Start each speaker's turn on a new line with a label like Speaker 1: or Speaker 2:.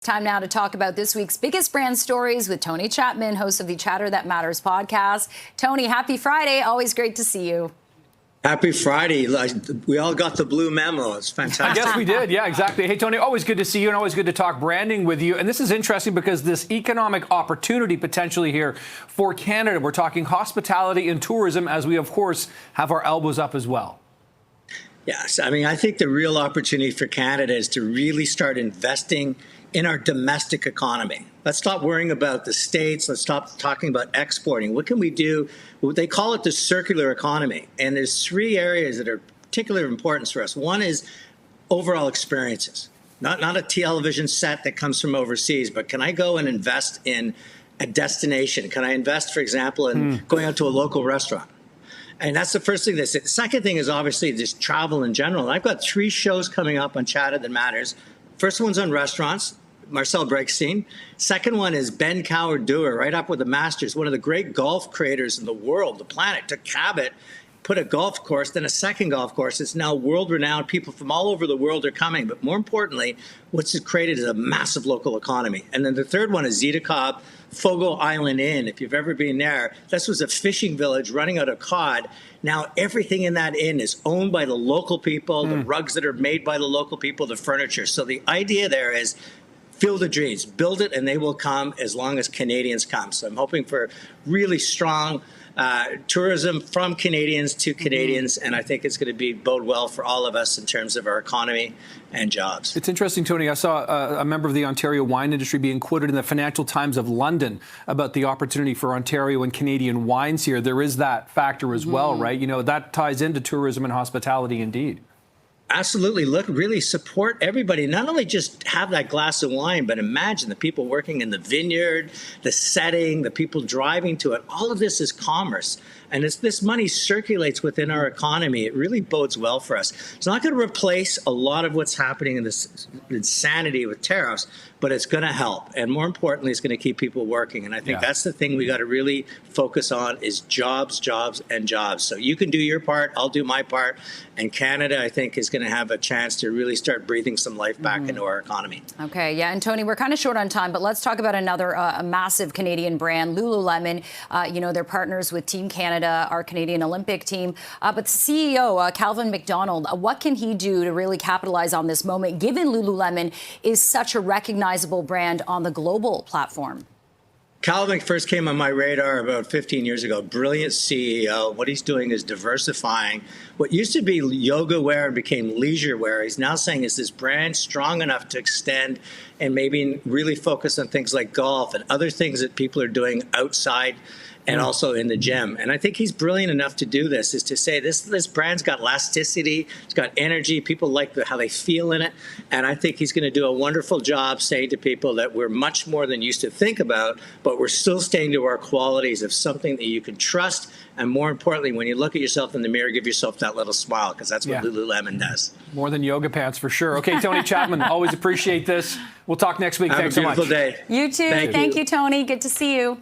Speaker 1: time now to talk about this week's biggest brand stories with Tony Chapman, host of the Chatter That Matters podcast. Tony, happy Friday. Always great to see you.
Speaker 2: Happy Friday. We all got the blue memo. It's fantastic.
Speaker 3: Yes, we did. Yeah, exactly. Hey, Tony, always good to see you and always good to talk branding with you. And this is interesting because this economic opportunity potentially here for Canada, we're talking hospitality and tourism as we, of course, have our elbows up as well.
Speaker 2: Yes. I mean, I think the real opportunity for Canada is to really start investing in our domestic economy. Let's stop worrying about the States. Let's stop talking about exporting. What can we do? They call it the circular economy. And there's three areas that are particularly important for us. One is overall experiences, not a television set that comes from overseas, but can I go and invest in a destination? Can I invest, for example, in going out to a local restaurant? And that's the first thing they say. The second thing is obviously just travel in general. And I've got 3 shows coming up on Chatter That Matters. First one's on restaurants, Marcel Brechstein. Second one is Ben Coward-Dewar, right up with the Masters, one of the great golf creators in the world, the planet, took Cabot, put a golf course, then a second golf course. It's now world-renowned. People from all over the world are coming. But more importantly, what's it created is a massive local economy. And then the third one is Zeta Cobb, Fogo Island Inn. If you've ever been there, this was a fishing village running out of cod. Now everything in that inn is owned by the local people, the rugs that are made by the local people, the furniture. So the idea there is field of dreams, build it and they will come as long as Canadians come. So I'm hoping for really strong tourism from Canadians to Canadians, and I think it's going to bode well for all of us in terms of our economy and jobs.
Speaker 3: It's interesting, Tony. I saw a member of the Ontario wine industry being quoted in the Financial Times of London about the opportunity for Ontario and Canadian wines here. There is that factor as well, right? You know, that ties into tourism and hospitality indeed.
Speaker 2: Absolutely. Look, really support everybody. Not only just have that glass of wine, but imagine the people working in the vineyard, the setting, the people driving to it. All of this is commerce. And as this money circulates within our economy, it really bodes well for us. It's not going to replace a lot of what's happening in this insanity with tariffs, but it's going to help. And more importantly, it's going to keep people working. And I think that's the thing we got to really focus on is jobs, jobs, and jobs. So you can do your part. I'll do my part. And Canada, I think, is going to have a chance to really start breathing some life back into our economy.
Speaker 1: Okay, yeah. And Tony, we're kind of short on time, but let's talk about another a massive Canadian brand, Lululemon. You know, they're partners with Team Canada, our Canadian Olympic team. But the CEO, Calvin McDonald, what can he do to really capitalize on this moment, given Lululemon is such a recognizable brand on the global platform?
Speaker 2: Calvin first came on my radar about 15 years ago. Brilliant CEO. What he's doing is diversifying what used to be yoga wear and became leisure wear. He's now saying, is this brand strong enough to extend and maybe really focus on things like golf and other things that people are doing outside and also in the gym. And I think he's brilliant enough to do this, is to say this brand's got elasticity, it's got energy, people like how they feel in it. And I think he's going to do a wonderful job saying to people that we're much more than used to think about, but we're still staying to our qualities of something that you can trust. And more importantly, when you look at yourself in the mirror, give yourself that little smile, because that's what Lululemon does.
Speaker 3: More than yoga pants for sure. Okay, Tony Chapman, always appreciate this. We'll talk next week. Thanks so much.
Speaker 2: Have a beautiful day.
Speaker 1: You too. Thank you, Tony. Good to see you.